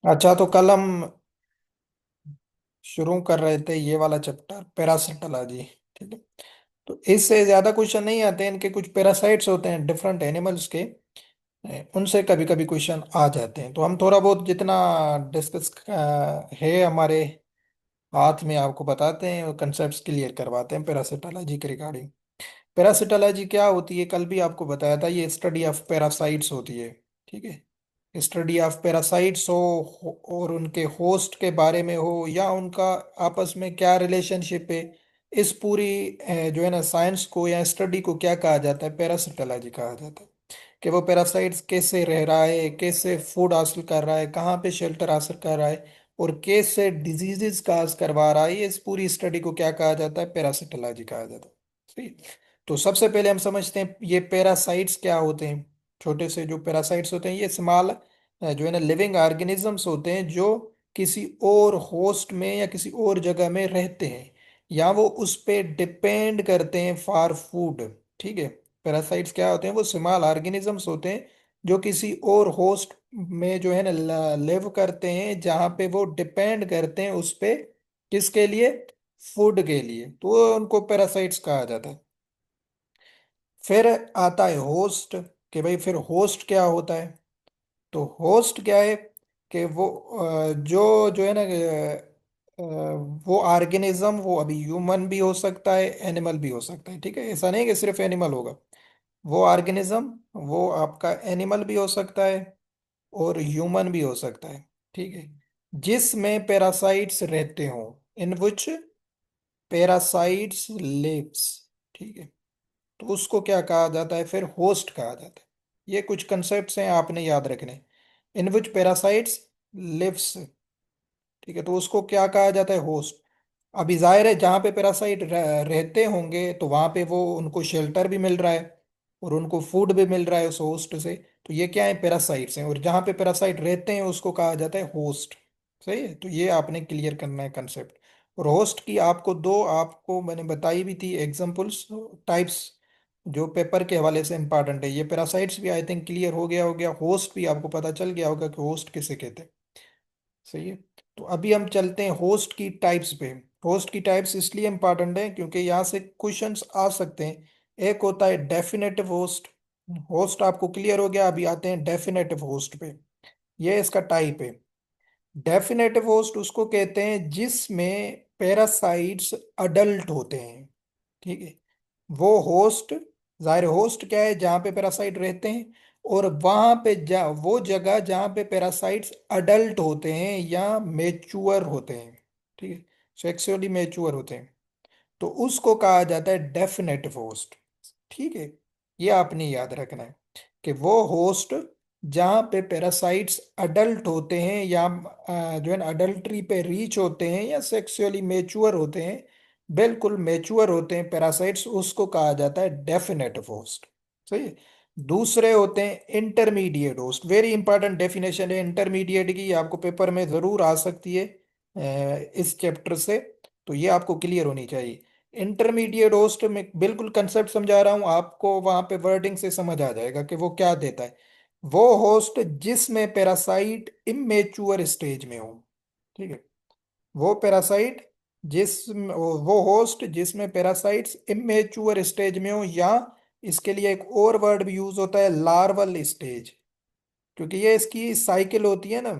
अच्छा, तो कल हम शुरू कर रहे थे ये वाला चैप्टर पैरासिटोलॉजी। ठीक है। तो इससे ज्यादा क्वेश्चन नहीं आते हैं, इनके कुछ पैरासाइट्स होते हैं डिफरेंट एनिमल्स के। उनसे कभी कभी क्वेश्चन आ जाते हैं, तो हम थोड़ा बहुत जितना डिस्कस है हमारे हाथ में आपको बताते हैं और कंसेप्ट क्लियर करवाते हैं पैरासिटोलॉजी के रिगार्डिंग। पैरासिटोलॉजी क्या होती है, कल भी आपको बताया था, ये स्टडी ऑफ पैरासाइट्स होती है। ठीक है। स्टडी ऑफ पैरासाइट्स और उनके होस्ट के बारे में हो, या उनका आपस में क्या रिलेशनशिप है, इस पूरी जो है ना साइंस को या स्टडी को क्या कहा जाता है, पैरासिटोलॉजी कहा जाता है। कि वो पैरासाइट्स कैसे रह रहा है, कैसे फूड हासिल कर रहा है, कहाँ पे शेल्टर हासिल कर रहा है, और कैसे डिजीजेस काज करवा रहा है, ये इस पूरी स्टडी को क्या कहा जाता है, पैरासिटोलॉजी कहा जाता है। सही। तो सबसे पहले हम समझते हैं ये पैरासाइट्स क्या होते हैं। छोटे से जो पैरासाइट्स होते हैं, ये स्मॉल जो है ना लिविंग ऑर्गेनिजम्स होते हैं, जो किसी और होस्ट में या किसी और जगह में रहते हैं, या वो उस पे डिपेंड करते हैं फॉर फूड। ठीक है। पैरासाइट्स क्या होते हैं, वो स्मॉल ऑर्गेनिजम्स होते हैं जो किसी और होस्ट में जो है ना लिव करते हैं, जहाँ पे वो डिपेंड करते हैं उस पे, किसके लिए, फूड के लिए, तो उनको पैरासाइट्स कहा जाता है। फिर आता है होस्ट। कि भाई फिर होस्ट क्या होता है। तो होस्ट क्या है, कि वो जो जो है ना वो ऑर्गेनिज्म, वो अभी ह्यूमन भी हो सकता है, एनिमल भी हो सकता है। ठीक है, ऐसा नहीं कि सिर्फ एनिमल होगा। वो ऑर्गेनिज्म वो आपका एनिमल भी हो सकता है और ह्यूमन भी हो सकता है। ठीक है। जिसमें पैरासाइट्स रहते हो, इन विच पैरासाइट्स लिव्स। ठीक है। तो उसको क्या कहा जाता है, फिर होस्ट कहा जाता है। ये कुछ कंसेप्ट्स हैं आपने याद रखने। इन विच पैरासाइट्स लिव्स। ठीक है, तो उसको क्या कहा जाता है, होस्ट। अभी जाहिर है जहाँ पे पैरासाइट रहते होंगे, तो वहाँ पे वो उनको शेल्टर भी मिल रहा है और उनको फूड भी मिल रहा है उस होस्ट से। तो ये क्या है, पैरासाइट्स हैं, और जहाँ पे पैरासाइट रहते हैं उसको कहा जाता है होस्ट। सही है, तो ये आपने क्लियर करना है कंसेप्ट। और होस्ट की आपको दो, आपको मैंने बताई भी थी एग्जांपल्स, टाइप्स, जो पेपर के हवाले से इंपॉर्टेंट है। ये पैरासाइट्स भी आई थिंक क्लियर हो गया, होस्ट भी आपको पता चल गया होगा कि होस्ट किसे कहते हैं। सही है। तो अभी हम चलते हैं होस्ट की टाइप्स पे। होस्ट की टाइप्स इसलिए इंपॉर्टेंट है क्योंकि यहाँ से क्वेश्चंस आ सकते हैं। एक होता है डेफिनेटिव होस्ट। होस्ट आपको क्लियर हो गया, अभी आते हैं डेफिनेटिव होस्ट पे। ये इसका टाइप है। डेफिनेटिव होस्ट उसको कहते हैं जिसमें पैरासाइट्स अडल्ट होते हैं। ठीक है। वो होस्ट, जाहिर होस्ट क्या है, जहाँ पे पैरासाइट रहते हैं, और वहां पे वो जगह जहाँ पे पैरासाइट्स अडल्ट होते हैं या मेच्योर होते हैं। ठीक है, सेक्सुअली मेच्योर होते हैं, तो उसको कहा जाता है डेफिनेटिव होस्ट। ठीक है। ये आपने याद रखना है कि वो होस्ट जहाँ पे पैरासाइट्स अडल्ट होते हैं, या जो है ना अडल्ट्री पे रीच होते हैं, या सेक्सुअली मेच्योर होते हैं, बिल्कुल मेच्योर होते हैं पैरासाइट्स, उसको कहा जाता है डेफिनेटिव होस्ट। सही है। दूसरे होते हैं intermediate host. Very important definition है इंटरमीडिएट की, आपको पेपर में जरूर आ सकती है इस चैप्टर से, तो ये आपको क्लियर होनी चाहिए। इंटरमीडिएट होस्ट में बिल्कुल कंसेप्ट समझा रहा हूँ आपको, वहां पे वर्डिंग से समझ आ जाएगा कि वो क्या देता है। वो होस्ट जिसमें पैरासाइट इमेच्योर स्टेज में हो। ठीक है। वो पैरासाइट जिस वो होस्ट जिसमें पैरासाइट्स इमेच्योर स्टेज में हो, या इसके लिए एक और वर्ड भी यूज होता है, लार्वल स्टेज। क्योंकि ये इसकी साइकिल होती है ना,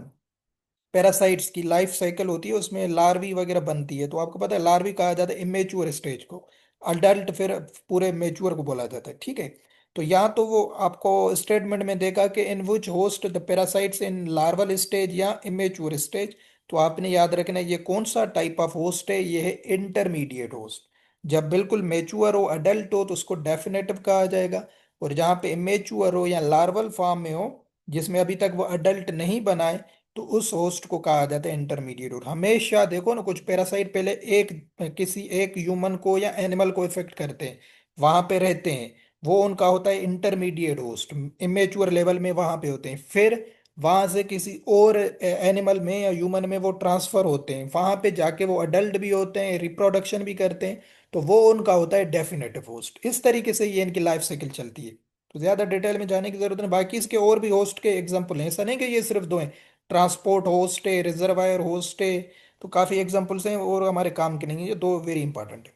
पैरासाइट्स की लाइफ साइकिल होती है, उसमें लार्वी वगैरह बनती है, तो आपको पता है लार्वी कहा जाता है इमेच्योर स्टेज को। अडल्ट फिर पूरे मेच्योर को बोला जाता है। ठीक है। तो यहाँ तो वो आपको स्टेटमेंट में देगा कि in which host the parasites in larval stage या इमेच्योर स्टेज। तो आपने याद रखना है ये कौन सा टाइप ऑफ होस्ट है, ये है इंटरमीडिएट होस्ट। जब बिल्कुल मेच्योर हो, अडल्ट हो, तो उसको डेफिनेटिव कहा जाएगा। और जहाँ पे इमेच्योर हो या लार्वल फॉर्म में हो, जिसमें अभी तक वो अडल्ट नहीं बना है, तो उस होस्ट को कहा जाता है इंटरमीडिएट होस्ट। हमेशा देखो ना, कुछ पैरासाइट पहले एक किसी एक ह्यूमन को या एनिमल को इफेक्ट करते हैं, वहां पे रहते हैं, वो उनका होता है इंटरमीडिएट होस्ट, इमेच्योर लेवल में वहां पे होते हैं। फिर वहां से किसी और एनिमल में या ह्यूमन में वो ट्रांसफर होते हैं, वहां पे जाके वो अडल्ट भी होते हैं, रिप्रोडक्शन भी करते हैं, तो वो उनका होता है डेफिनेटिव होस्ट। इस तरीके से ये इनकी लाइफ साइकिल चलती है। तो ज्यादा डिटेल में जाने की जरूरत नहीं, बाकी इसके और भी होस्ट के एग्जाम्पल हैं, ऐसा नहीं कि ये सिर्फ दो हैं। ट्रांसपोर्ट होस्ट है, रिजर्वायर होस्ट है। तो काफी एग्जांपल्स हैं और हमारे काम के नहीं है, ये दो वेरी इंपॉर्टेंट है।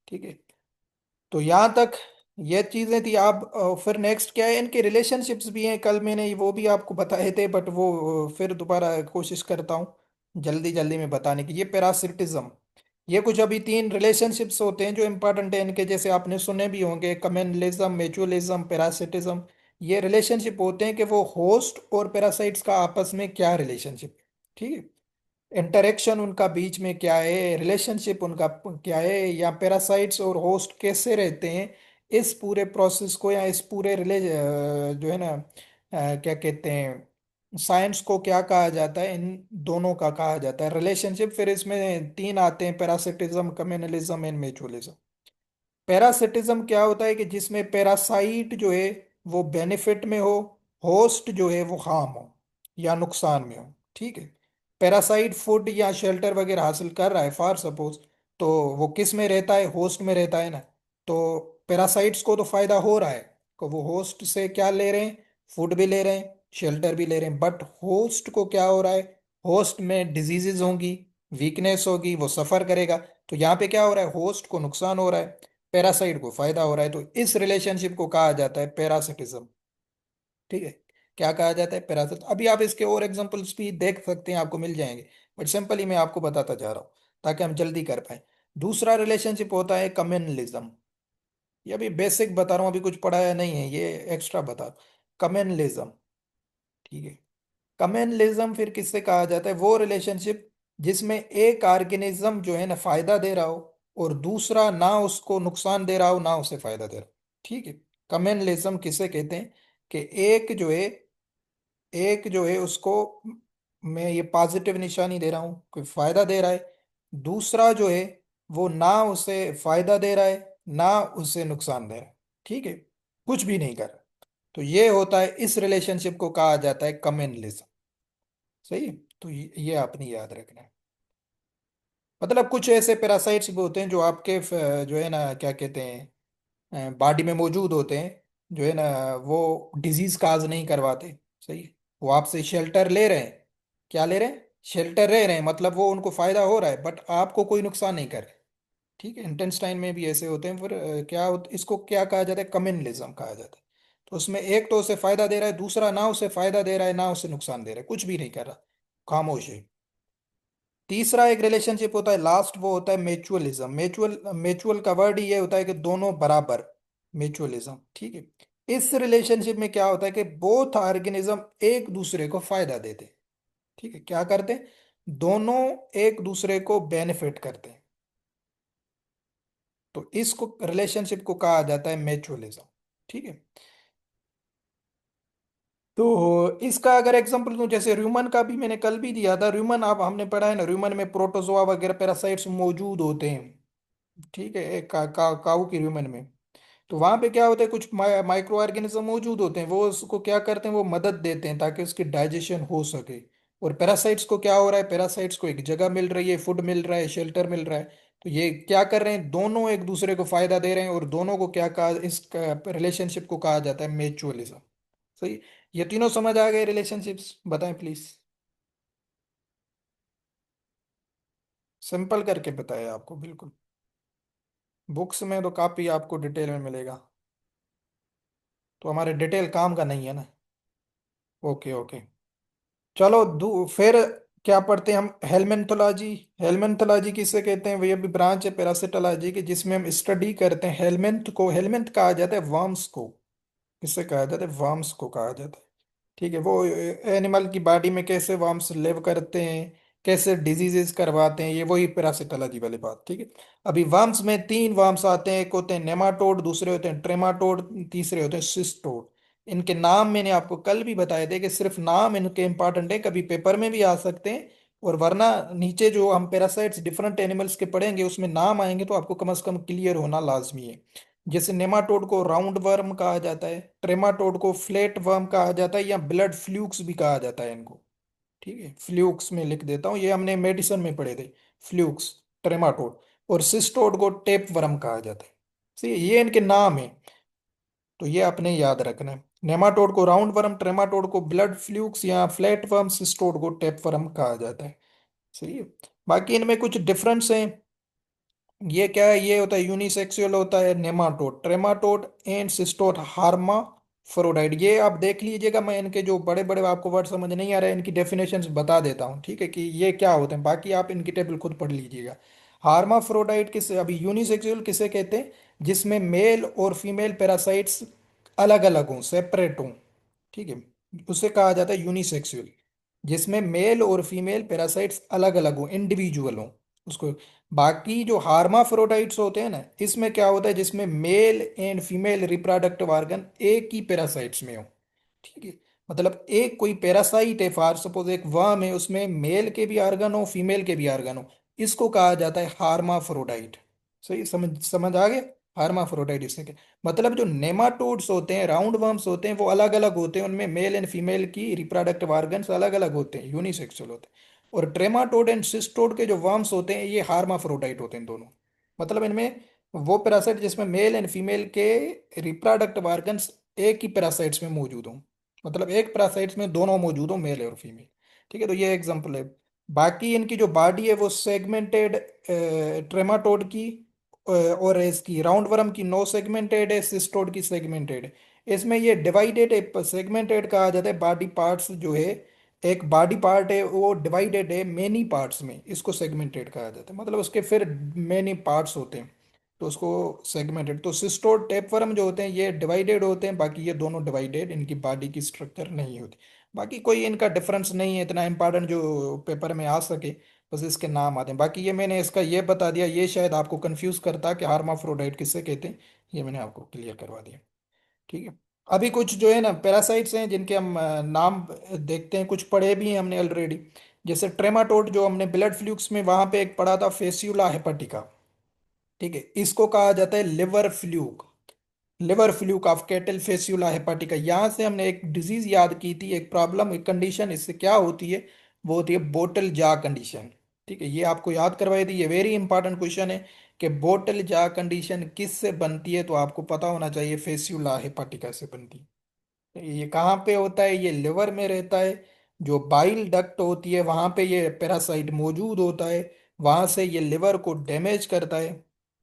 ठीक है। तो यहाँ तक ये चीजें थी। आप फिर नेक्स्ट क्या है, इनके रिलेशनशिप्स भी हैं, कल मैंने वो भी आपको बताए थे, बट वो फिर दोबारा कोशिश करता हूँ जल्दी जल्दी में बताने की। ये पैरासिटिज्म, ये कुछ अभी तीन रिलेशनशिप्स होते हैं जो इंपॉर्टेंट है इनके, जैसे आपने सुने भी होंगे, कमेनलिज्म, म्यूचुअलिज्म, पैरासिटिज्म। ये रिलेशनशिप होते हैं कि वो होस्ट और पैरासाइट्स का आपस में क्या रिलेशनशिप है। ठीक है। इंटरेक्शन उनका बीच में क्या है, रिलेशनशिप उनका क्या है, या पैरासाइट्स और होस्ट कैसे रहते हैं, इस पूरे प्रोसेस को या इस पूरे जो है ना क्या कहते हैं, साइंस को क्या कहा जाता है, इन दोनों का कहा जाता है रिलेशनशिप। फिर इसमें तीन आते हैं, parasitism, communalism and mutualism. Parasitism क्या होता है कि जिसमें पैरासाइट जो है वो बेनिफिट में हो, होस्ट जो है वो हार्म हो या नुकसान में हो। ठीक है। पैरासाइट फूड या शेल्टर वगैरह हासिल कर रहा है फॉर सपोज, तो वो किस में रहता है, होस्ट में रहता है ना। तो पैरासाइट्स को तो फायदा हो रहा है, तो वो होस्ट से क्या ले रहे हैं, फूड भी ले रहे हैं, शेल्टर भी ले रहे हैं। बट होस्ट को क्या हो रहा है, होस्ट में डिजीजेज होंगी, वीकनेस होगी, वो सफर करेगा। तो यहाँ पे क्या हो रहा है, होस्ट को नुकसान हो रहा है, पैरासाइट को फायदा हो रहा है। तो इस रिलेशनशिप को कहा जाता है पैरासिटिज्म। ठीक है। क्या कहा जाता है, पैरासिट। अभी आप इसके और एग्जांपल्स भी देख सकते हैं, आपको मिल जाएंगे, बट सिंपली मैं आपको बताता जा रहा हूँ ताकि हम जल्दी कर पाए। दूसरा रिलेशनशिप होता है कम्युनलिज्म। ये अभी बेसिक बता रहा हूँ, अभी कुछ पढ़ाया नहीं है, ये एक्स्ट्रा बता। कम्युनलिज्म। ठीक है। कम्युनलिज्म फिर किससे कहा जाता है, वो रिलेशनशिप जिसमें एक ऑर्गेनिज्म जो है ना फायदा दे रहा हो और दूसरा ना उसको नुकसान दे रहा हो ना उसे फायदा दे रहा हो। ठीक है। कम्युनलिज्म किसे कहते हैं कि एक जो है उसको मैं ये पॉजिटिव निशानी दे रहा हूँ, कोई फायदा दे रहा है, दूसरा जो है वो ना उसे फायदा दे रहा है ना उसे नुकसान दे रहा है। ठीक है। कुछ भी नहीं कर रहा। तो ये होता है, इस रिलेशनशिप को कहा जाता है कम्युनलिज्म। सही है? तो ये आपने याद रखना है। मतलब कुछ ऐसे पैरासाइट्स भी होते हैं जो आपके जो है ना क्या कहते हैं, बॉडी में मौजूद होते हैं, जो है ना वो डिजीज काज नहीं करवाते। सही है? वो आपसे शेल्टर ले रहे हैं, क्या ले रहे हैं, शेल्टर ले रहे हैं, मतलब वो उनको फायदा हो रहा है बट आपको कोई नुकसान नहीं कर रहे। ठीक है। इंटेस्टाइन में भी ऐसे होते हैं। फिर इसको क्या कहा जाता है, कम्युनलिज्म कहा जाता है। तो उसमें एक तो उसे फायदा दे रहा है, दूसरा ना उसे फायदा दे रहा है ना उसे नुकसान दे रहा है, कुछ भी नहीं कर रहा, खामोश है। तीसरा एक रिलेशनशिप होता है, लास्ट, वो होता है म्यूचुअलिज्म। म्यूचुअल का वर्ड ही ये होता है कि दोनों बराबर, म्यूचुअलिज्म। ठीक है। इस रिलेशनशिप में क्या होता है कि बोथ ऑर्गेनिज्म एक दूसरे को फायदा देते हैं। ठीक है। क्या करते हैं, दोनों एक दूसरे को बेनिफिट करते हैं। तो इसको रिलेशनशिप को कहा जाता है म्यूचुअलिज्म। ठीक है। तो इसका अगर एग्जांपल दूं, जैसे र्यूमन का भी मैंने कल भी दिया था। र्यूमन, आप हमने पढ़ा है ना, र्यूमन में प्रोटोजोआ वगैरह पैरासाइट्स मौजूद होते हैं। ठीक है। एक काऊ की ह्यूमन में। तो वहां पे क्या होता है, कुछ माइक्रो ऑर्गेनिज्म मौजूद होते हैं, वो उसको क्या करते हैं, वो मदद देते हैं ताकि उसकी डाइजेशन हो सके। और पैरासाइट्स को क्या हो रहा है, पैरासाइट्स को एक जगह मिल रही है, फूड मिल रहा है, शेल्टर मिल रहा है। तो ये क्या कर रहे हैं, दोनों एक दूसरे को फायदा दे रहे हैं, और दोनों को क्या कहा, इस रिलेशनशिप को कहा जाता है म्यूचुअलिज्म। सही। ये तीनों समझ आ गए रिलेशनशिप्स, बताएं प्लीज। सिंपल करके बताया आपको, बिल्कुल। बुक्स में तो काफी आपको डिटेल में मिलेगा, तो हमारे डिटेल काम का नहीं है ना। Okay okay. चलो फिर क्या पढ़ते हैं हम, हेलमेंथोलॉजी। हेलमेंथोलॉजी किसे कहते हैं, वही अभी ब्रांच है पैरासिटोलॉजी की, जिसमें हम स्टडी करते हैं हेलमेंथ को। हेलमेंथ कहा जाता है वर्म्स को। किससे कहा जाता है, वर्म्स को कहा जाता है। ठीक है। वो एनिमल की बॉडी में कैसे वर्म्स लिव करते हैं, कैसे डिजीजेस करवाते हैं, ये वही पैरासिटोलॉजी वाली बात। ठीक है। अभी वर्म्स में तीन वर्म्स आते हैं, एक होते हैं नेमाटोड, दूसरे होते हैं ट्रेमाटोड, तीसरे होते हैं सिस्टोड। इनके नाम मैंने आपको कल भी बताए थे कि सिर्फ नाम इनके इंपॉर्टेंट है, कभी पेपर में भी आ सकते हैं। और वरना नीचे जो हम पैरासाइट्स डिफरेंट एनिमल्स के पढ़ेंगे उसमें नाम आएंगे, तो आपको कम से कम क्लियर होना लाजमी है। जैसे नेमाटोड को राउंड वर्म कहा जाता है, ट्रेमाटोड को फ्लैट वर्म कहा जाता है, या ब्लड फ्लूक्स भी कहा जाता है इनको। ठीक है। फ्लूक्स में लिख देता हूँ, ये हमने मेडिसिन में पढ़े थे। फ्लूक्स, ट्रेमाटोड। और सिस्टोड को टेप वर्म कहा जाता है। सही है? ये इनके नाम है, तो ये आपने याद रखना है। नेमाटोड को राउंड वर्म, ट्रेमाटोड को ब्लड फ्लूक्स या फ्लैट वर्म, सिस्टोड को टैप वर्म कहा जाता है। सही है। बाकी इनमें कुछ डिफरेंस हैं। ये क्या है, ये होता है यूनिसेक्सुअल होता है नेमाटोड, ट्रेमाटोड एंड सिस्टोड हार्माफ्रोडाइट। ये आप देख लीजिएगा, मैं इनके जो बड़े बड़े आपको वर्ड समझ नहीं आ रहे हैं इनकी डेफिनेशंस बता देता हूँ, ठीक है, कि ये क्या होते हैं, बाकी आप इनकी टेबल खुद पढ़ लीजिएगा। हार्माफ्रोडाइट किसे, अभी यूनिसेक्सुअल किसे कहते हैं, जिसमें मेल और फीमेल पैरासाइट्स अलग अलग हों, सेपरेट हों, ठीक है, उसे कहा जाता है यूनिसेक्सुअल। जिसमें मेल और फीमेल पैरासाइट्स अलग अलग हों, इंडिविजुअल हों, उसको। बाकी जो हार्माफ्रोडाइट्स होते हैं ना, इसमें क्या होता है, जिसमें male and female reproductive organ एक ही पैरासाइट्स में हो, ठीक है। मतलब एक कोई पैरासाइट है, फॉर सपोज एक वर्म है, उसमें मेल के भी ऑर्गन हो, फीमेल के भी ऑर्गन हो, इसको कहा जाता है हार्माफ्रोडाइट। सही, समझ समझ आ गया। हार्माफ्रोडाइट इससे क्या, मतलब जो नेमाटोड्स होते हैं, राउंड वर्म्स होते हैं, वो अलग अलग होते हैं, उनमें मेल एंड फीमेल की रिप्रोडक्टिव ऑर्गन्स अलग अलग होते हैं, यूनिसेक्सुअल होते हैं। और ट्रेमाटोड एंड सिस्टोड के जो वर्म्स होते हैं, ये हार्माफ्रोडाइट होते हैं दोनों। मतलब इनमें वो पैरासाइट जिसमें मेल एंड फीमेल के रिप्रोडक्टिव ऑर्गन्स एक ही पैरासाइट्स में मौजूद हों, मतलब एक पैरासाइट्स में दोनों मौजूद हो, मेल और फीमेल, ठीक है। तो ये एग्जांपल है। बाकी इनकी जो बॉडी है वो सेगमेंटेड, ट्रेमाटोड की और इसकी राउंड वर्म की नो सेगमेंटेड है, सिस्टोड की सेगमेंटेड है। इसमें ये डिवाइडेड है, सेगमेंटेड कहा जाता है बॉडी पार्ट्स जो है, एक बॉडी पार्ट है वो डिवाइडेड है मेनी पार्ट्स में, इसको सेगमेंटेड कहा जाता है, मतलब उसके फिर मेनी पार्ट्स होते हैं, तो उसको सेगमेंटेड। तो सिस्टोड टेपवर्म जो होते हैं ये डिवाइडेड होते हैं, बाकी ये दोनों डिवाइडेड, इनकी बॉडी की स्ट्रक्चर नहीं होती। बाकी कोई इनका डिफरेंस नहीं है इतना इम्पोर्टेंट जो पेपर में आ सके, बस इसके नाम आते हैं। बाकी ये मैंने इसका ये बता दिया, ये शायद आपको कंफ्यूज करता कि हार्माफ्रोडाइट किससे कहते हैं, ये मैंने आपको क्लियर करवा दिया, ठीक है। अभी कुछ जो है ना पैरासाइट्स हैं जिनके हम नाम देखते हैं, कुछ पढ़े भी हैं हमने ऑलरेडी। जैसे ट्रेमाटोड जो हमने ब्लड फ्लूक्स में वहां पे एक पढ़ा था, फेसियोला हेपाटिका, ठीक है, इसको कहा जाता है liver fluke. Liver fluke of cattle, Fasciola hepatica, यहाँ से हमने एक डिजीज याद की थी, एक प्रॉब्लम, एक कंडीशन, इससे क्या होती है, वो होती है बोटल जा कंडीशन, ठीक है। ये आपको याद करवाई थी, ये वेरी इंपॉर्टेंट क्वेश्चन है कि बोटल जा कंडीशन किस से बनती है, तो आपको पता होना चाहिए फेसियोला हेपाटिका से बनती है। ये कहाँ पे होता है, ये लिवर में रहता है, जो बाइल डक्ट होती है वहां पे ये पैरासाइट मौजूद होता है, वहां से ये लिवर को डैमेज करता है।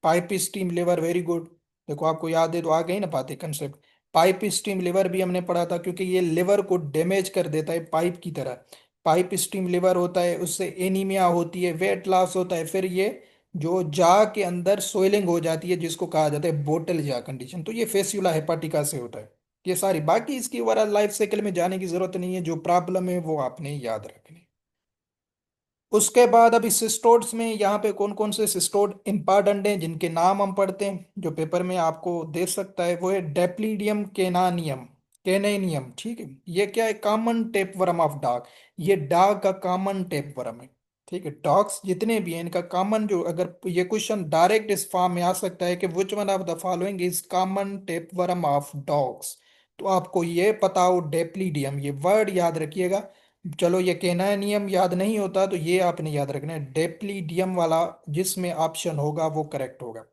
Pipe steam liver, very good, देखो आपको याद है तो आ गई ना बातें, कंसेप्ट। पाइप स्टीम लिवर भी हमने पढ़ा था, क्योंकि ये लिवर को डैमेज कर देता है पाइप की तरह। पाइप स्टीम लिवर होता है, उससे एनीमिया होती है, वेट लॉस होता है, फिर ये जो जा के अंदर सोइलिंग हो जाती है, जिसको कहा जाता है बोटल जा कंडीशन, तो ये फेसियोला हेपाटिका से होता है। ये सारी, बाकी इसकी ओवरऑल लाइफ साइकिल में जाने की जरूरत नहीं है, जो प्रॉब्लम है वो आपने याद रखनी। उसके बाद अभी सिस्टोड्स में यहाँ पे कौन कौन से सिस्टोड इंपॉर्टेंट हैं, जिनके नाम हम पढ़ते हैं, जो पेपर में आपको दे सकता है, वो है डेप्लीडियम केनानियम, केनेनियम, ठीक है। ये क्या है, कॉमन टेपवर्म ऑफ डॉग। ये डॉग का कॉमन टेपवर्म है, ठीक है। डॉग्स जितने भी हैं इनका कॉमन, जो अगर ये क्वेश्चन डायरेक्ट इस फॉर्म में आ सकता है कि which one of the following is common tapeworm of dogs, तो आपको ये पता हो डेप्लीडियम, ये वर्ड याद रखिएगा। चलो ये केनानियम याद नहीं होता तो ये आपने याद रखना है, डेप्लीडियम वाला जिसमें ऑप्शन होगा वो करेक्ट होगा।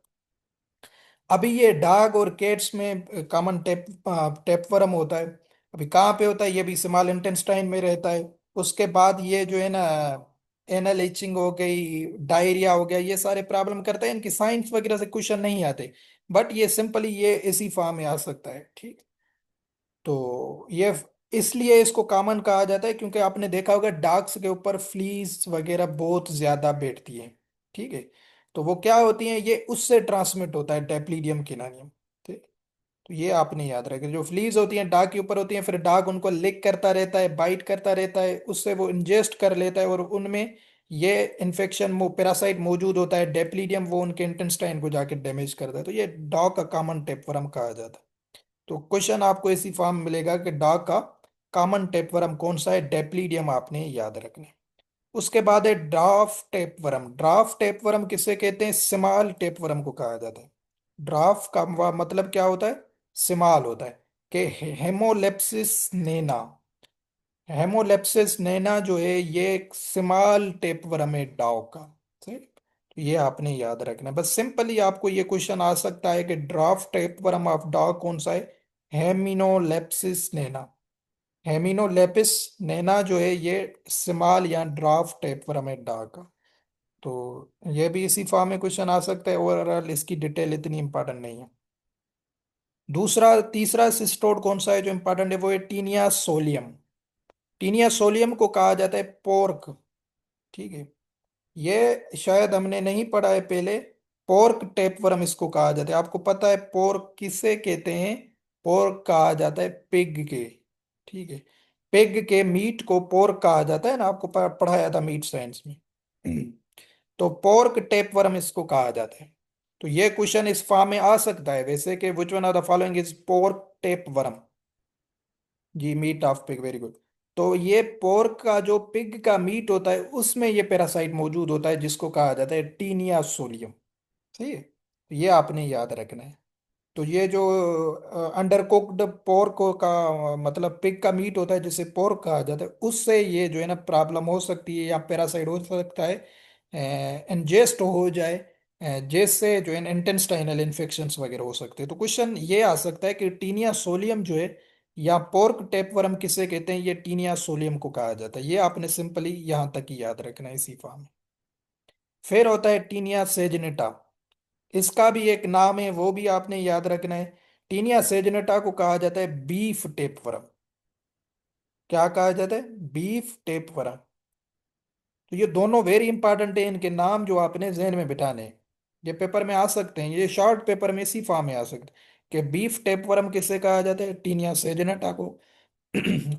अभी ये डॉग और कैट्स में कॉमन टेपवर्म होता है। अभी कहाँ पे होता है, ये भी स्मॉल इंटेस्टाइन में रहता है। उसके बाद ये जो है ना, एनल इचिंग हो गई, डायरिया हो गया, ये सारे प्रॉब्लम करता है, इनकी साइंस वगैरह से क्वेश्चन नहीं आते, बट ये सिंपली ये इसी फॉर्म में आ सकता है, ठीक। तो ये इसलिए इसको कॉमन कहा जाता है, क्योंकि आपने देखा होगा डॉग्स के ऊपर फ्लीज वगैरह बहुत ज्यादा बैठती है, ठीक है। तो वो क्या होती हैं, ये उससे ट्रांसमिट होता है, डेप्लीडियम केनानियम, ठीक। तो ये आपने याद रखें, जो फ्लीज होती हैं डॉग के ऊपर होती हैं, फिर डॉग उनको लिक करता रहता है, बाइट करता रहता है, उससे वो इंजेस्ट कर लेता है, और उनमें ये इन्फेक्शन पैरासाइट मौजूद होता है, डेप्लीडियम, वो उनके इंटेस्टाइन को जाके डैमेज करता है, तो ये डॉग का कॉमन टेपवर्म कहा जाता है। तो क्वेश्चन आपको इसी फॉर्म में मिलेगा कि डॉग का कॉमन टेपवर्म कौन सा है, डेप्लीडियम आपने याद रखने। उसके बाद है ड्राफ टेपवर्म। ड्राफ टेपवर्म किसे कहते हैं, स्मॉल टेपवर्म को कहा जाता है। ड्राफ का मतलब क्या होता है, स्मॉल होता है, कि हेमोलेप्सिस नेना, हेमोलेप्सिस नैना जो है ये एक स्मॉल टेपवर्म है डॉग का, सही। तो ये आपने याद रखना है। बस सिंपली आपको ये क्वेश्चन आ सकता है कि ड्राफ्ट टेपवर्म ऑफ डॉग कौन सा है, हेमिनोलेप्सिस नैना। हेमिनोलेपिस नैना जो है ये स्मॉल या ड्राफ्ट टेपवर्म है डाक का। तो ये भी इसी फॉर्म में क्वेश्चन आ सकता है, ओवरऑल इसकी डिटेल इतनी इंपॉर्टेंट नहीं है। दूसरा तीसरा सिस्टोड कौन सा है जो इंपॉर्टेंट है, वो है टीनिया सोलियम। टीनिया सोलियम को कहा जाता है पोर्क। ठीक है, ये शायद हमने नहीं पढ़ा है पहले। पोर्क टेपवर्म इसको कहा जाता है। आपको पता है पोर्क किसे कहते हैं? पोर्क कहा जाता है पिग के। ठीक है, पिग के मीट को पोर्क कहा जाता है ना, आपको पढ़ाया था मीट साइंस में। तो पोर्क टेपवर्म इसको कहा जाता है। तो ये क्वेश्चन इस फॉर्म में आ सकता है वैसे कि which one of the following is pork tapeworm. जी, meat of pig, very good. तो ये पोर्क का जो पिग का मीट होता है उसमें ये पैरासाइट मौजूद होता है जिसको कहा जाता है टीनिया सोलियम। सही है, तो ये आपने याद रखना है। तो ये जो अंडर कुक्ड पोर्क का मतलब पिग का मीट होता है जिसे पोर्क कहा जाता है, उससे ये जो है ना प्रॉब्लम हो सकती है या पैरासाइट हो सकता है, इंजेस्ट हो जाए, जिससे जो है इंटेस्टाइनल इन्फेक्शंस वगैरह हो सकते हैं। तो क्वेश्चन ये आ सकता है कि टीनिया सोलियम जो है या पोर्क टेपवर्म किसे कहते हैं, ये टीनिया सोलियम को कहा जाता है। ये आपने सिंपली यहाँ तक ही याद रखना है इसी फॉर्म में। फिर होता है टीनिया सेजनेटा। इसका भी एक नाम है, वो भी आपने याद रखना है। टीनिया सेजनेटा को कहा जाता है बीफ टेपवर्म। क्या कहा जाता है? Beef tapeworm. तो ये दोनों वेरी इंपॉर्टेंट है, इनके नाम जो आपने जहन में बिठाने हैं। ये पेपर में आ सकते हैं, ये शॉर्ट पेपर में इसी फॉर्म में आ सकते हैं कि बीफ टेपवर्म किसे कहा जाता है, टीनिया सेजनेटा को।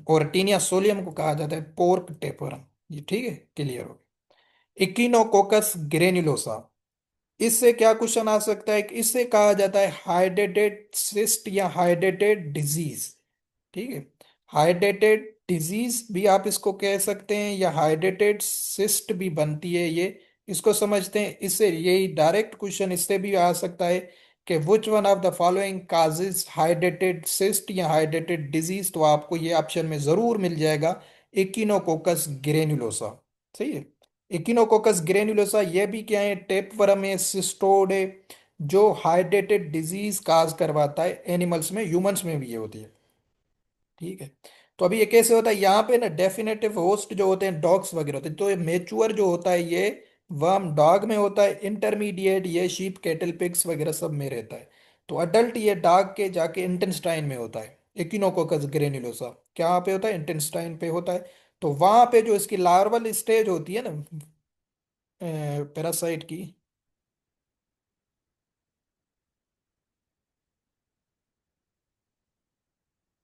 और टीनिया सोलियम को कहा जाता है पोर्क टेपवर्म। ये ठीक है, क्लियर हो। इकिनोकोकस ग्रेन्युलोसा, इससे क्या क्वेश्चन आ सकता है कि इससे कहा जाता है हाइड्रेटेड सिस्ट या हाइड्रेटेड डिजीज। ठीक है, हाइड्रेटेड डिजीज भी आप इसको कह सकते हैं या हाइड्रेटेड सिस्ट भी बनती है ये, इसको समझते हैं। इससे यही डायरेक्ट क्वेश्चन इससे भी आ सकता है कि which one of the following causes hydrated cyst या हाइड्रेटेड डिजीज। तो आपको ये ऑप्शन में जरूर मिल जाएगा इकिनोकोकस ग्रेन्युलोसा। सही है, इकिनोकोकस ग्रेन्युलोसा ये भी क्या है, टेपवर्म है, सिस्टोड है, जो हाइड्रेटेड डिजीज काज करवाता है एनिमल्स में, ह्यूमंस में भी ये होती है। ठीक है, तो अभी ये कैसे होता है, यहाँ पे ना डेफिनेटिव होस्ट जो होते हैं डॉग्स वगैरह होते हैं। तो ये मेच्योर जो होता है ये वर्म डॉग में होता है, इंटरमीडिएट ये शीप कैटल पिग्स वगैरह सब में रहता है। तो अडल्ट ये डॉग के जाके इंटेस्टाइन में होता है। एकिनोकोकस ग्रेन्युलोसा क्या पे होता है, इंटेस्टाइन पे होता है। तो वहां पे जो इसकी लार्वल स्टेज होती है ना पैरासाइट की।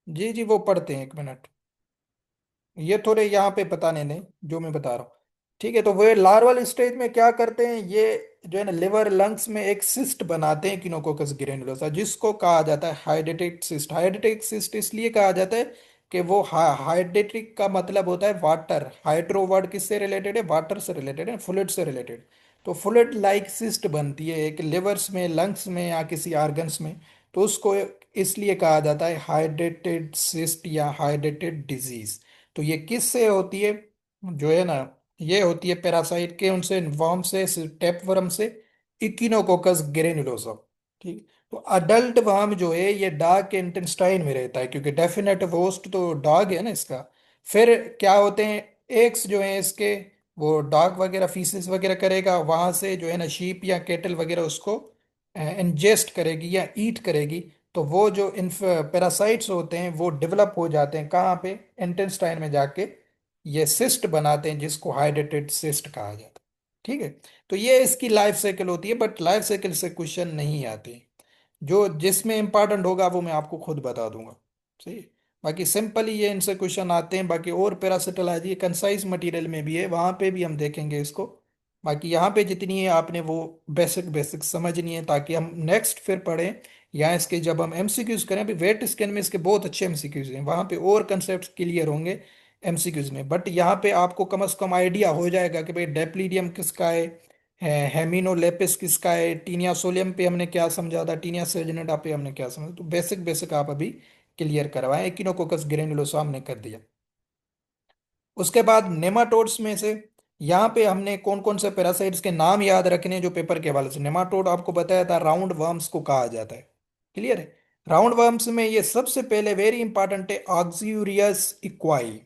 जी जी, वो पढ़ते हैं, एक मिनट। ये थोड़े यहाँ पे बताने नहीं जो मैं बता रहा हूँ। ठीक है, तो वो लार्वल स्टेज में क्या करते हैं, ये जो है ना लिवर लंग्स में एक सिस्ट बनाते हैं किनोकोकस ग्रेनुलोसा, जिसको कहा जाता है हाइड्रेटेड सिस्ट। हाइड्रेटेड सिस्ट इसलिए कहा जाता है कि वो हाइड्रेटिक का मतलब होता है वाटर। हाइड्रो वर्ड किससे रिलेटेड है, वाटर से रिलेटेड है, फ्लूइड से रिलेटेड। तो फ्लूइड लाइक सिस्ट बनती है एक लिवर्स में, लंग्स में या किसी ऑर्गन्स में। तो उसको इसलिए कहा जाता है हाइड्रेटेड सिस्ट या हाइड्रेटेड डिजीज। तो ये किससे होती है, जो है ना, ये होती है पैरासाइट के उनसे, वर्म से, टेपवर्म से, इकिनोकोकस ग्रेनुलोसम। ठीक, तो अडल्ट वर्म जो है ये डॉग के इंटेस्टाइन में रहता है, क्योंकि डेफिनेट होस्ट तो डॉग है ना इसका। फिर क्या होते हैं, एग्स जो है इसके, वो डॉग वगैरह फीसेस वगैरह करेगा, वहां से जो है ना शीप या केटल वगैरह उसको इंजेस्ट करेगी या ईट करेगी। तो वो जो इन पैरासाइट्स होते हैं वो डेवलप हो जाते हैं कहाँ पे, इंटेस्टाइन में जाके ये सिस्ट बनाते हैं, जिसको हाइड्रेटेड सिस्ट कहा जाता है। ठीक है, तो ये इसकी लाइफ साइकिल होती है, बट लाइफ साइकिल से क्वेश्चन नहीं आते। जो जिसमें इंपॉर्टेंट होगा वो मैं आपको खुद बता दूंगा। सही है? बाकी सिंपली ये इनसे क्वेश्चन आते हैं। बाकी और पैरासिटोलॉजी ये कंसाइज मटेरियल में भी है, वहां पे भी हम देखेंगे इसको। बाकी यहाँ पे जितनी है आपने वो बेसिक बेसिक समझनी है, ताकि हम नेक्स्ट फिर पढ़ें। यहाँ इसके जब हम एमसीक्यूज करें, अभी वेट स्कैन में इसके बहुत अच्छे एमसीक्यूज हैं, वहाँ पे और कंसेप्ट क्लियर होंगे एमसीक्यूज में। बट यहाँ पे आपको कम से कम आइडिया हो जाएगा कि भाई डेप्लीडियम किसका है, हेमिनोलेपिस किसका है, टीनिया सोलियम पे हमने क्या समझा था, टीनिया सेजनेटा पे हमने क्या समझा। तो बेसिक बेसिक आप अभी क्लियर करवाएं। एकिनोकोकस ग्रेनुलोसा हमने कर दिया। उसके बाद नेमाटोड्स में से यहाँ पे हमने कौन कौन से पैरासाइट्स के नाम याद रखने हैं जो पेपर के हवाले से। नेमाटोड आपको बताया था राउंड वर्म्स को कहा जाता है, क्लियर है। राउंड वर्म्स में ये सबसे पहले वेरी इंपॉर्टेंट है ऑक्सीरियस इक्वाई।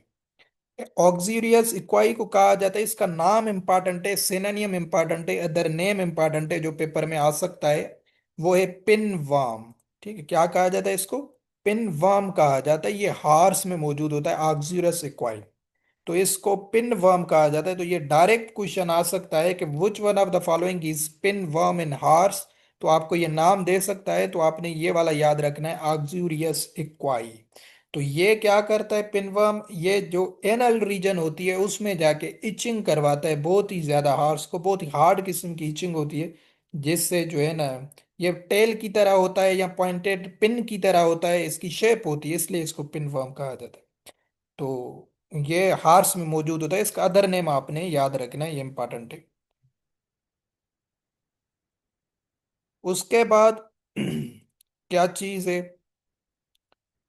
ऑक्सीरियस इक्वाई को कहा जाता है, इसका नाम इंपॉर्टेंट है, सिनोनिम इंपॉर्टेंट है, अदर नेम इंपॉर्टेंट है जो पेपर में आ सकता है, वो है पिन वर्म। ठीक है, क्या कहा जाता है इसको? पिन वर्म कहा जाता है। ये हार्स में मौजूद होता है ऑक्सीरियस इक्वाई, तो इसको पिन वर्म कहा जाता है। तो ये डायरेक्ट क्वेश्चन आ सकता है कि which one of the following is pin worm in horse. तो आपको ये नाम दे सकता है, तो आपने ये वाला याद रखना है, ऑक्सीरियस इक्वाई। तो ये क्या करता है पिन वर्म? ये जो एनल रीजन होती है उसमें जाके इचिंग करवाता है, बहुत ही ज्यादा हार्स को, बहुत ही हार्ड किस्म की इचिंग होती है, जिससे जो है ना, ये टेल की तरह होता है या पॉइंटेड पिन की तरह होता है, इसकी शेप होती है, इसलिए इसको पिन वर्म कहा जाता है। तो ये हार्स में मौजूद होता है, इसका अदर नेम आपने याद रखना है, ये इंपॉर्टेंट है। उसके बाद क्या चीज है?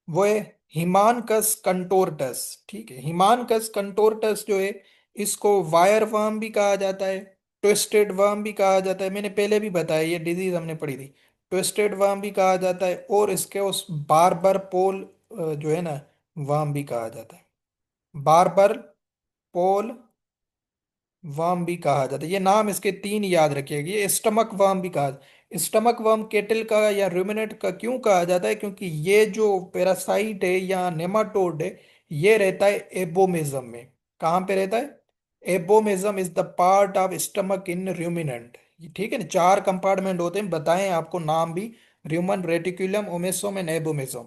वो है हिमानकस कंटोरटस। ठीक है, हिमानकस कंटोरटस जो है, इसको वायर वर्म भी कहा जाता है, ट्विस्टेड वर्म भी कहा जाता है, मैंने पहले भी बताया, ये डिजीज हमने पढ़ी थी। ट्विस्टेड वर्म भी कहा जाता है, और इसके उस बारबर पोल जो है ना, वर्म भी कहा जाता है। बारबर पोल वर्म भी कहा जाता है। ये नाम इसके तीन याद रखिएगा। ये स्टमक वर्म भी कहा, स्टमक वर्म केटल का या रुमिनेंट का क्यों कहा जाता है? क्योंकि ये जो पैरासाइट है या नेमाटोड है, ये रहता है एबोमिज्म में। कहाँ पे रहता है? Abomasum is the part of stomach in ruminant. ठीक है ना, चार कंपार्टमेंट होते हैं, बताएं आपको नाम भी, र्यूमन, रेटिकुलम, ओमेसोम एंड एबोमिज्म।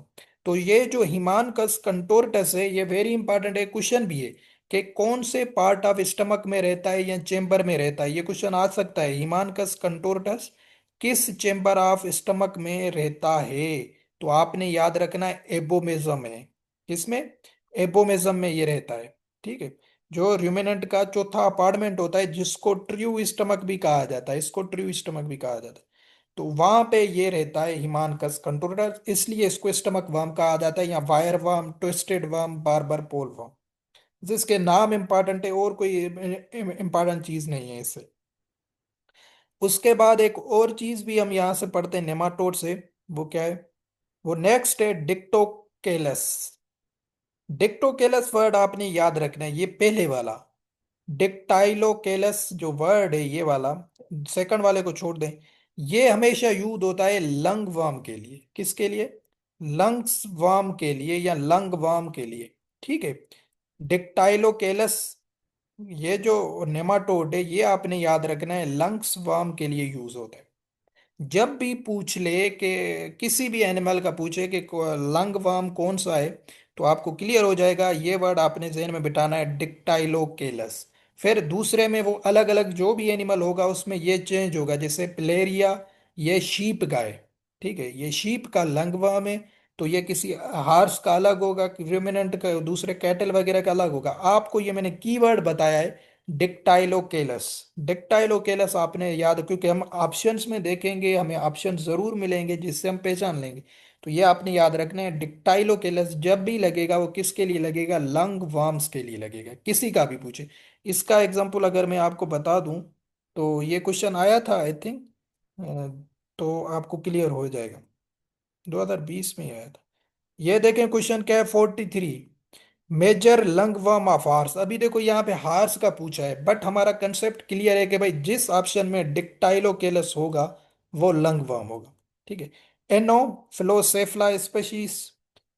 तो ये जो हिमानकस कंटोरटस है, ये वेरी इंपॉर्टेंट है, क्वेश्चन भी है कि कौन से पार्ट ऑफ स्टमक में रहता है या चेम्बर में रहता है। ये क्वेश्चन आ सकता है, हिमानकस कंटोरटस किस चेम्बर ऑफ स्टमक में रहता है? तो आपने याद रखना है एबोमिज्म में। किसमें? एबोमिज्म में ये रहता है। ठीक है, जो रूमिनेंट का चौथा अपार्टमेंट होता है, जिसको ट्रू स्टमक भी कहा जाता है, इसको ट्रू स्टमक भी कहा जाता है, तो वहां पे ये रहता है हिमानकस कंटोरटस, इसलिए इसको स्टमक वर्म कहा जाता है, या wire worm, twisted worm, barber pole worm. जिसके नाम इंपॉर्टेंट है, और कोई इंपॉर्टेंट चीज नहीं है इससे। उसके बाद एक और चीज भी हम यहाँ से पढ़ते हैं नेमाटोड से, वो क्या है? वो नेक्स्ट है डिक्टोकेलस। डिक्टोकेलस वर्ड आपने याद रखना है, ये पहले वाला। डिक्टाइलोकेलस जो वर्ड है ये वाला, सेकंड वाले को छोड़ दें। ये हमेशा यूज होता है लंग वर्म के लिए। किसके लिए? लंग्स वर्म के लिए या लंग वर्म के लिए। ठीक है, डिक्टाइलोकेलस, ये जो नेमाटोड है, ये आपने याद रखना है लंग्स वर्म के लिए यूज होता है। जब भी पूछ ले कि किसी भी एनिमल का पूछे कि लंग वर्म कौन सा है, तो आपको क्लियर हो जाएगा, ये वर्ड आपने जहन में बिठाना है, डिक्टाइलोकेलस। फिर दूसरे में वो अलग अलग जो भी एनिमल होगा उसमें ये चेंज होगा, जैसे प्लेरिया, ये शीप गाय। ठीक है, ये शीप का लंग वर्म है, तो ये किसी हार्स का अलग होगा, रुमिनेंट का, दूसरे कैटल वगैरह का अलग होगा। आपको ये मैंने कीवर्ड बताया है, डिक्टाइलोकेलस। डिक्टाइलोकेलस आपने याद, क्योंकि हम ऑप्शंस में देखेंगे, हमें ऑप्शन जरूर मिलेंगे जिससे हम पहचान लेंगे। तो ये आपने याद रखना है, डिक्टाइलोकेलस जब भी लगेगा वो किसके लिए लगेगा? लंग वर्म्स के लिए लगेगा, किसी का भी पूछे। इसका एग्जांपल अगर मैं आपको बता दूं, तो ये क्वेश्चन आया था आई थिंक, तो आपको क्लियर हो जाएगा, 2020 में ही आया था। ये देखें क्वेश्चन क्या है, 43, major lung worm of horse. अभी देखो यहाँ पे हार्स का पूछा है, बट हमारा कंसेप्ट क्लियर है कि भाई जिस ऑप्शन में डिक्टाइलोकेलस होगा वो लंग वर्म होगा। ठीक है, एनोफिलोसेफला स्पेशीज,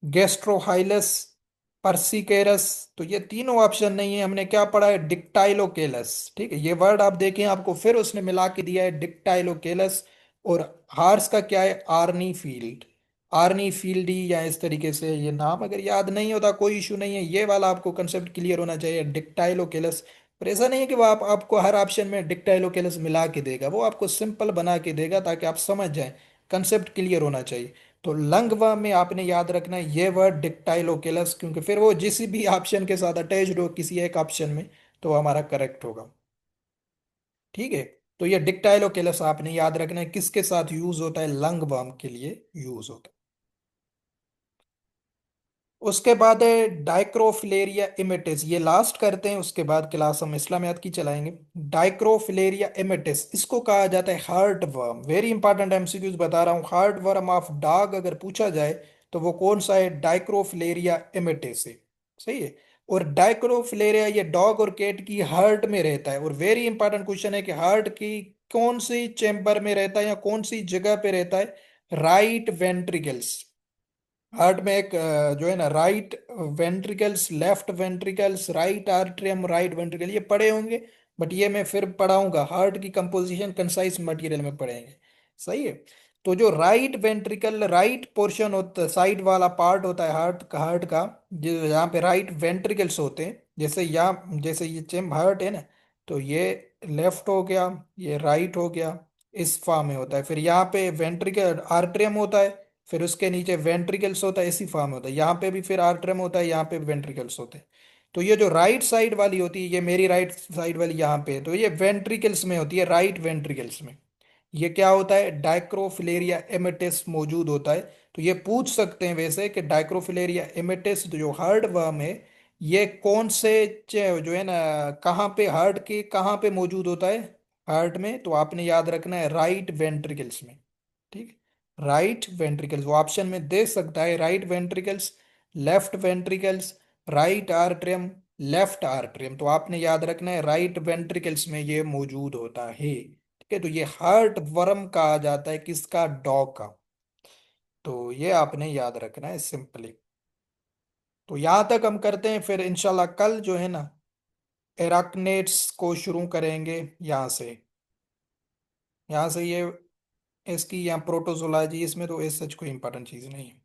गेस्ट्रोहाइलस, परसिकेरस। तो ये तीनों ऑप्शन नहीं है, हमने क्या पढ़ा है? डिक्टाइलोकेलस। ठीक है, ये वर्ड आप देखें, आपको फिर उसने मिला के दिया है डिक्टाइलोकेलस। और हार्स का क्या है? आर्नी फील्ड, आर्नी फील्डी, या इस तरीके से ये नाम अगर याद नहीं होता कोई इशू नहीं है, ये वाला आपको कंसेप्ट क्लियर होना चाहिए, डिक्टाइलोकेलस। पर ऐसा नहीं है कि वो आपको हर ऑप्शन में डिक्टाइलोकेलस मिला के देगा, वो आपको सिंपल बना के देगा ताकि आप समझ जाएं, कंसेप्ट क्लियर होना चाहिए। तो लंगवा में आपने याद रखना है ये वर्ड डिक्टाइलोकेलस, क्योंकि फिर वो जिस भी ऑप्शन के साथ अटैच्ड हो किसी एक ऑप्शन में, तो वो हमारा करेक्ट होगा। ठीक है, तो ये डिक्टाइलोकेलस आपने याद रखना है किसके साथ यूज होता है? लंग वर्म के लिए यूज होता है। उसके बाद है डाइक्रोफिलेरिया इमेटिस, ये लास्ट करते हैं, उसके बाद क्लास हम इस्लामियात की चलाएंगे। डाइक्रोफिलेरिया इमेटिस, इसको कहा जाता है heart worm. Very important MCQs बता रहा हूँ, हार्ट वर्म ऑफ डॉग अगर पूछा जाए तो वो कौन सा है, डाइक्रोफिलेरिया इमेटिस है। सही है। और डाइक्रोफिलेरिया ये डॉग और कैट की हार्ट में रहता है, और वेरी इंपॉर्टेंट क्वेश्चन है कि हार्ट की कौन सी चेम्बर में रहता है या कौन सी जगह पे रहता है, राइट वेंट्रिकल्स। हार्ट में एक जो है ना, right ventricles, left ventricles, right atrium, right ventricle, ये पढ़े होंगे, बट ये मैं फिर पढ़ाऊंगा, हार्ट की कंपोजिशन कंसाइज मटेरियल में पढ़ेंगे। सही है। तो जो राइट वेंट्रिकल, राइट पोर्शन होता, साइड वाला पार्ट होता है हार्ट का, जो यहाँ पे राइट वेंट्रिकल्स होते हैं, जैसे यहाँ, जैसे ये चेम हार्ट है ना, तो ये लेफ्ट हो गया, ये राइट हो गया, इस फॉर्म में होता है। फिर यहाँ पे वेंट्रिकल आर्टरियम होता है, फिर उसके नीचे वेंट्रिकल्स होता है, इसी फॉर्म में होता है। यहाँ पे भी फिर आर्टरम होता है, यहाँ पे भी वेंट्रिकल्स होते हैं। तो ये जो राइट साइड वाली होती है, ये मेरी राइट साइड वाली यहाँ पे है, तो ये वेंट्रिकल्स में होती है, राइट वेंट्रिकल्स में। ये क्या होता है, डाइक्रोफिलेरिया एमेटिस मौजूद होता है। तो ये पूछ सकते हैं वैसे कि डाइक्रोफिलेरिया एमेटिस जो हार्ट वर्म है, ये कौन से जो है ना, कहाँ पे, हार्ट के कहाँ पे मौजूद होता है, हार्ट में, तो आपने याद रखना है राइट वेंट्रिकल्स में। ठीक है, राइट वेंट्रिकल्स, वो ऑप्शन में दे सकता है, right ventricles, left ventricles, right atrium, left atrium, तो आपने याद रखना है राइट वेंट्रिकल्स में ये मौजूद होता है। ठीक है, तो ये हार्ट वर्म कहा जाता है किसका, डॉग का। तो ये आपने याद रखना है सिंपली। तो यहाँ तक हम करते हैं, फिर इंशाल्लाह कल जो है ना, एराकनेट्स को शुरू करेंगे यहाँ से। यहाँ से ये इसकी यहाँ प्रोटोजोलॉजी, इसमें तो इस सच कोई इंपॉर्टेंट चीज़ नहीं है।